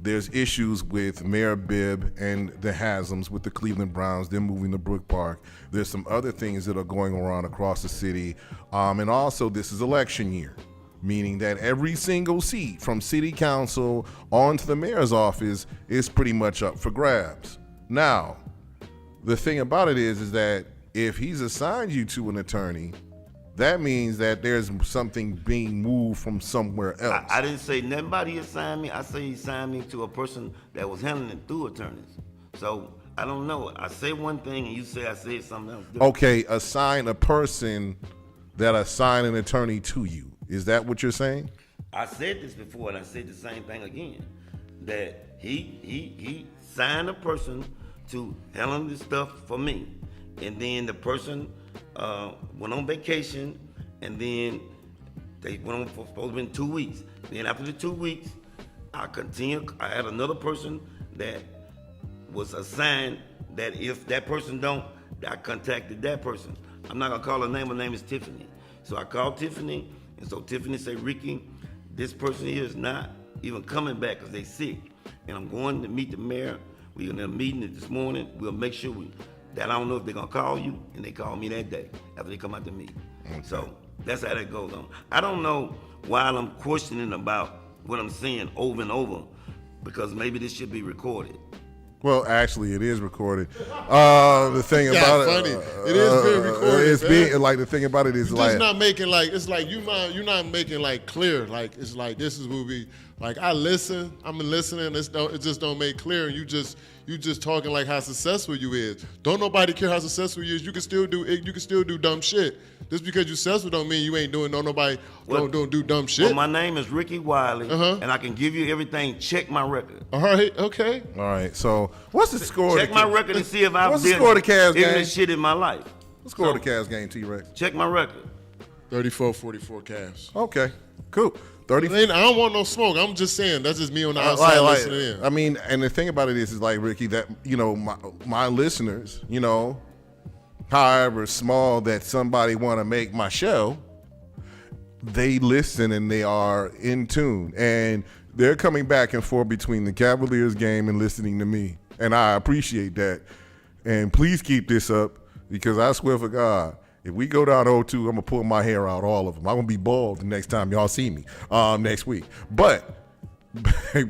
there's issues with Mayor Bibb and the Haslam's with the Cleveland Browns, them moving to Brook Park. There's some other things that are going around across the city, and also this is election year. Meaning that every single seat from city council on to the mayor's office is pretty much up for grabs. Now, the thing about it is that if he's assigned you to an attorney, that means that there's something being moved from somewhere else. I didn't say nobody assigned me. I say he signed me to a person that was handling it through attorneys. So I don't know. I say one thing and you say I said something else different. Okay, assign a person that assigned an attorney to you. Is that what you're saying? I said this before, and I said the same thing again. That he signed a person to handle this stuff for me, and then the person went on vacation, and then they went on for supposed to be 2 weeks. Then after the 2 weeks, I continued. I had another person that was assigned that if that person don't, I contacted that person. I'm not gonna call her name. Her name is Tiffany. So I called Tiffany. And so Tiffany said, Ricky, this person here is not even coming back because they sick. And I'm going to meet the mayor. We're going to have a meeting this morning. We'll make sure that I don't know if they're going to call you. And they call me that day after they come out to meet. Okay. So that's how that goes on. I don't know why I'm questioning about what I'm saying over and over because maybe this should be recorded. Well, actually, it is recorded. The thing about funny. It is being recorded. It's being like the thing about it is you're like just not making like it's like you're not making like clear. Like it's like this is what we like. I listen. I'm listening. It just don't make clear. And you You just talking like how successful you is. Don't nobody care how successful you is. You can still do dumb shit. Just because you successful don't mean you ain't doing don't do dumb shit. Well, my name is Ricky Wiley, and I can give you everything. Check my record. All right, okay. All right. So what's the score? Check my record and see if I've What's the score of the Cavs game? ignorant shit in my life. Let's go to the Cavs game, T-Rex. Check my record. 34-44 Cavs. Okay, cool. 30. I don't want no smoke. I'm just saying that's just me on the outside listening in. I mean, and the thing about it is like, Ricky, that, you know, my listeners, you know, however small that somebody want to make my show, they listen and they are in tune. And they're coming back and forth between the Cavaliers game and listening to me. And I appreciate that. And please keep this up, because I swear for God, if we go down 0-2, I'm going to pull my hair out, all of them. I'm going to be bald the next time y'all see me next week. But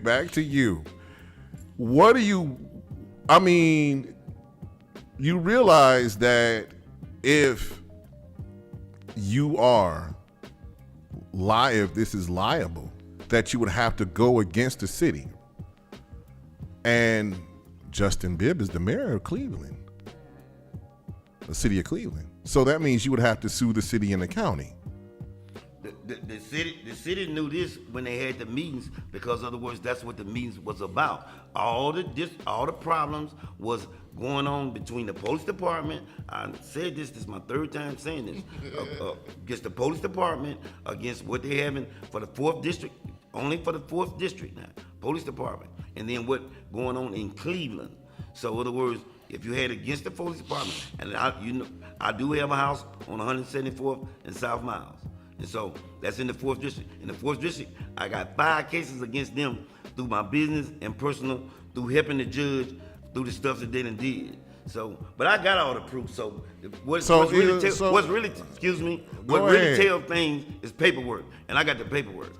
back to you. What do you, I mean, you realize that if you are if this is liable, that you would have to go against the city. And Justin Bibb is the mayor of Cleveland, the city of Cleveland. So that means you would have to sue the city and the county. The city knew this when they had the meetings, because, in other words, that's what the meetings was about. All the problems was going on between the police department. I said this is my third time saying this. Against the police department, against what they having for the 4th district, only for the 4th district now, police department, and then what going on in Cleveland. So, in other words, if you had against the police department, and I do have a house on 174th and South Miles. And so that's in the 4th district. In the 4th district, I got 5 cases against them through my business and personal, through helping the judge, through the stuff that they done did. So, but I got all the proof. So what really tell things is paperwork, and I got the paperwork.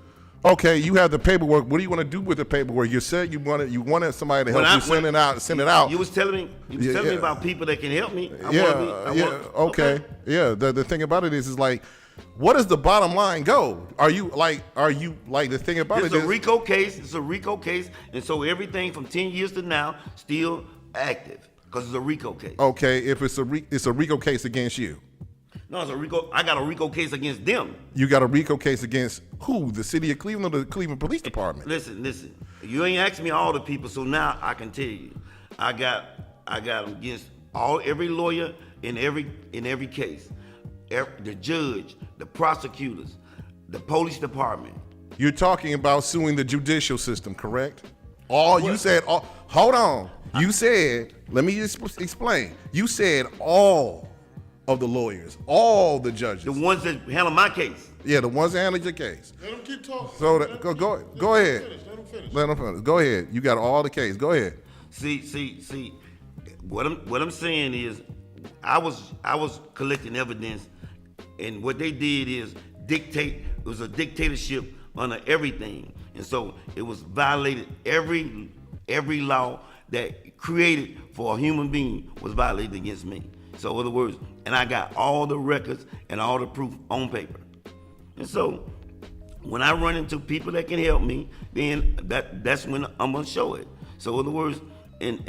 Okay, you have the paperwork. What do you want to do with the paperwork? You said you wanted somebody to help you send it out. You was telling me about people that can help me. Okay. The thing about it is like, what does the bottom line go? Are you like the thing about It's a RICO case. It's a RICO case, and so everything from 10 years to now still active because it's a RICO case. Okay, if it's a RICO case against you. No, it's a RICO. I got a RICO case against them. You got a RICO case against who? The city of Cleveland or the Cleveland Police Department? Listen. You ain't asked me all the people, so now I can tell you. I got against every lawyer in every case, the judge, the prosecutors, the police department. You're talking about suing the judicial system, correct? You said, hold on. You said, let me just explain. You said all of the lawyers, all the judges. The ones that handle my case. Yeah, the ones that handle your case. Let them keep talking. So go ahead. Let them finish. Go ahead. You got all the case. Go ahead. See. What I'm saying is, I was collecting evidence, and what they did is dictate. It was a dictatorship under everything, and so it was violated. Every law that created for a human being was violated against me. So, in other words, and I got all the records and all the proof on paper. And so, when I run into people that can help me, then that's when I'm gonna show it. So, in other words, and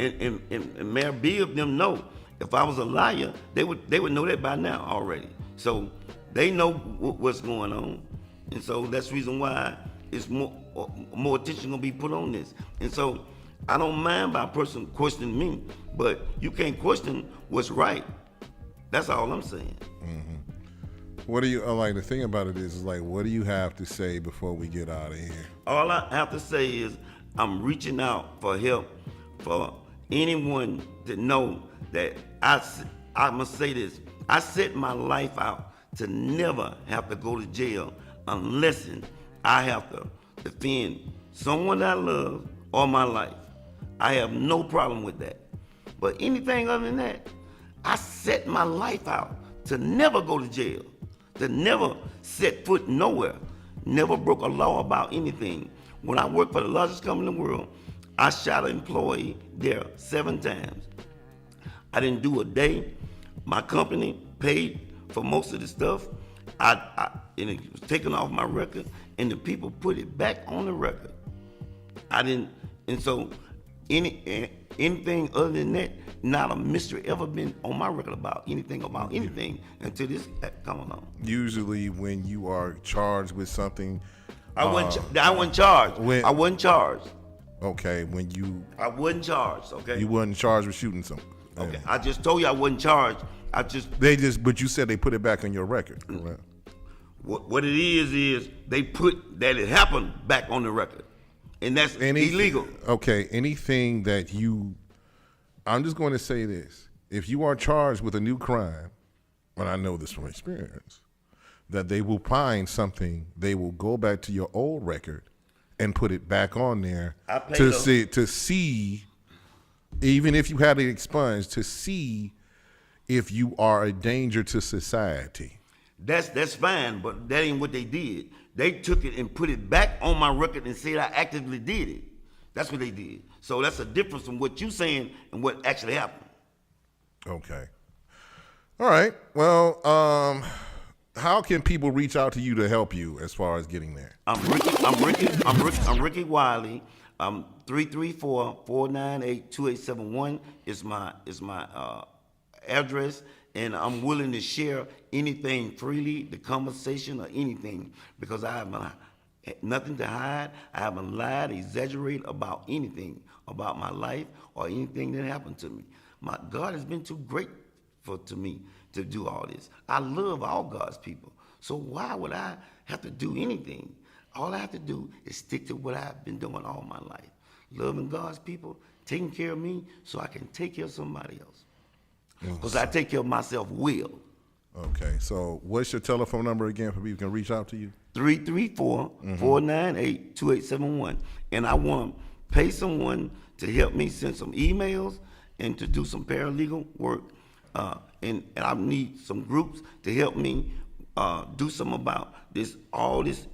Mayor Bibb them know if I was a liar, they would know that by now already. So they know what's going on, and so that's the reason why it's more attention gonna be put on this. And so I don't mind by a person questioning me, but you can't question what's right. That's all I'm saying. Mm-hmm. What do you like? The thing about it is like, what do you have to say before we get out of here? All I have to say is I'm reaching out for help for anyone to know that I must say this. I set my life out to never have to go to jail unless I have to defend someone I love or my life. I have no problem with that. But anything other than that, I set my life out to never go to jail, to never set foot nowhere, never broke a law about anything. When I worked for the largest company in the world, I shot an employee there 7 times. I didn't do a day. My company paid for most of the stuff. And it was taken off my record, and the people put it back on the record. And so anything other than that, not a mystery ever been on my record about anything until this come along. Usually, when you are charged with something, I wasn't charged. I wasn't charged. Okay, I wasn't charged. Okay, you wasn't charged with shooting someone. Okay, I just told you I wasn't charged. But you said they put it back on your record, correct? What it is they put that it happened back on the record, and that's illegal. Okay, anything that I'm just going to say this: if you are charged with a new crime, and I know this from experience, that they will find something, they will go back to your old record and put it back on there to see, even if you had it expunged, to see if you are a danger to society. That's fine, but that ain't what they did. They took it and put it back on my record and said I actively did it. That's what they did. So that's a difference from what you saying and what actually happened. Okay. All right. Well, how can people reach out to you to help you as far as getting there? I'm Ricky Wiley. 334-498-2871 is my address, and I'm willing to share anything freely, the conversation or anything, because I have nothing to hide. I haven't lied, exaggerated about anything about my life or anything that happened to me. My God has been too great to me to do all this. I love all God's people, so why would I have to do anything? All I have to do is stick to what I've been doing all my life, loving God's people, taking care of me so I can take care of somebody else. Because I take care of myself well. Okay, so what's your telephone number again for people who can reach out to you? 334-498-2871. And I want to pay someone to help me send some emails and to do some paralegal work. And I need some groups to help me do something about all this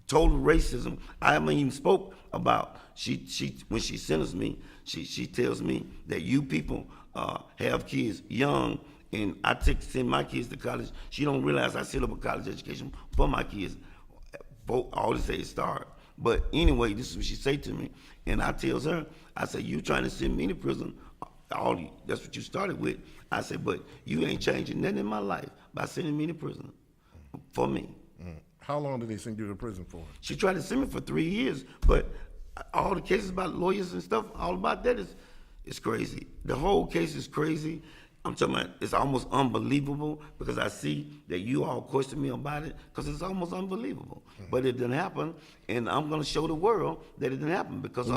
total racism. I haven't even spoke about. When she sentenced me, she tells me that you people have kids young, and I send my kids to college. She don't realize I set up a college education for my kids. All they say is start. But anyway, this is what she say to me, and I tells her, I say, you trying to send me to prison? That's what you started with. I said, but you ain't changing nothing in my life by sending me to prison for me. How long did they send you to prison for? She tried to send me for 3 years, but all the cases about lawyers and stuff, all about that is crazy. The whole case is crazy. I'm talking about, it's almost unbelievable, because I see that you all question me about it, because it's almost unbelievable. But it didn't happen, and I'm going to show the world that it didn't happen, because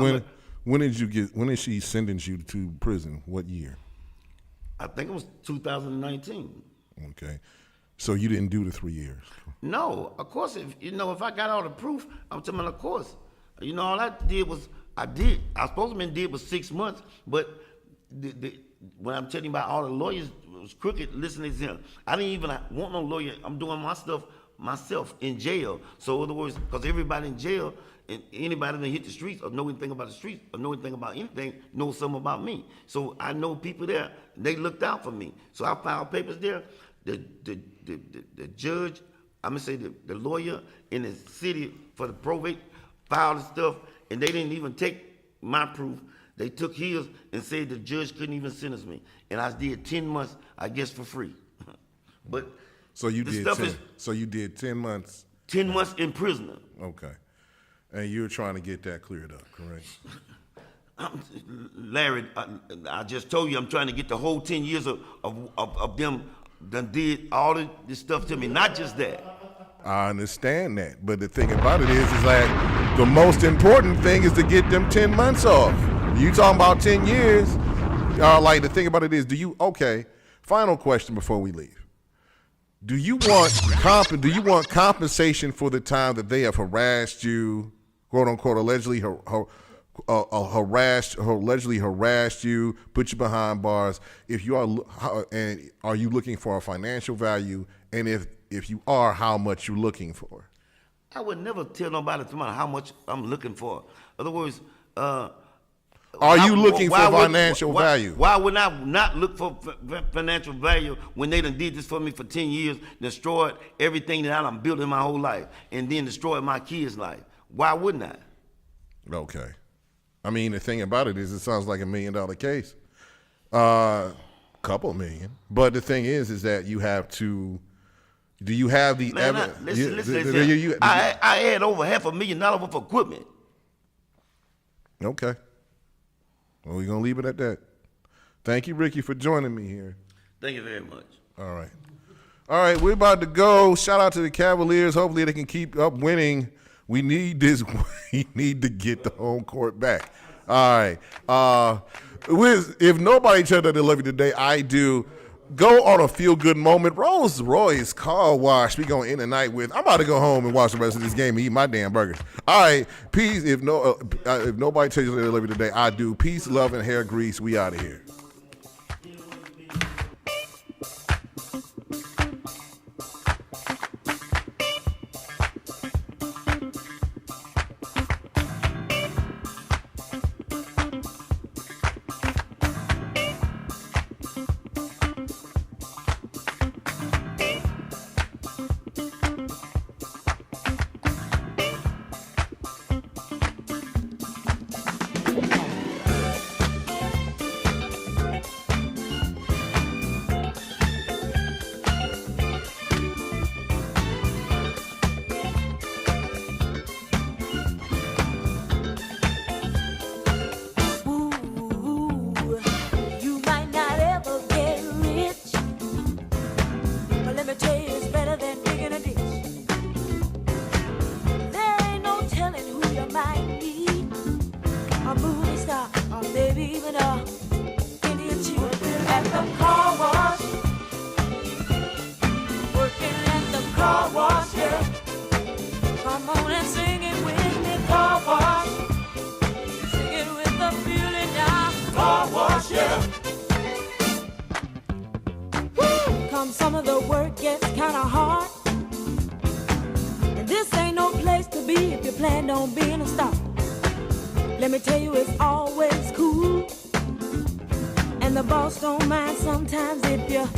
when did she sentence you to prison? What year? I think it was 2019. Okay. So you didn't do the 3 years? No, of course. If I got all the proof, I'm telling you, of course. All I did was, I supposed to have been was 6 months, but when I'm telling you about all the lawyers was crooked, listening to him, I didn't even want no lawyer. I'm doing my stuff myself in jail. So in other words, because everybody in jail, and anybody that hit the streets or know anything about the streets or know anything about anything knows something about me. So I know people there, they looked out for me. So I filed papers there. The judge, I'm gonna say the lawyer in the city for the probate filed the stuff, and they didn't even take my proof. They took his and said the judge couldn't even sentence me, and I did 10 months, I guess, for free. But so you did 10 months. 10 months in prison. Okay, and you're trying to get that cleared up, correct? Larry, I just told you I'm trying to get the whole 10 years of them that did all this stuff to me, not just that. I understand that, but the thing about it is like the most important thing is to get them 10 months off. You talking about 10 years? Like the thing about it is, final question before we leave. Do you want compensation for the time that they have harassed you, quote unquote, allegedly harassed you, put you behind bars? If you are, and are you looking for a financial value? And if you are, how much you looking for? I would never tell nobody how much I'm looking for. In other words, are you looking for financial value? Why would I not look for financial value when they done did this for me for 10 years, destroyed everything that I done built in my whole life, and then destroyed my kids' life? Why wouldn't I? Okay. I mean, the thing about it is, it sounds like $1 million case, couple million. But the thing is that you have to. Do you have the Man, evidence? listen. I had over $500,000 worth of equipment. Okay. Well, we're gonna leave it at that. Thank you, Ricky, for joining me here. Thank you very much. All right, we're about to go. Shout out to the Cavaliers. Hopefully they can keep up winning. We need this. We need to get the home court back. All right. If nobody told that they love you today, I do. Go on a feel-good moment. Rolls Royce Car Wash. We going to end the night with. I'm about to go home and watch the rest of this game and eat my damn burgers. All right. Peace. If nobody tells you that they love you today, I do. Peace, love, and hair grease. We out of here. Some of the work gets kinda hard, and this ain't no place to be if you plan on being a star. Let me tell you, it's always cool, and the boss don't mind sometimes if you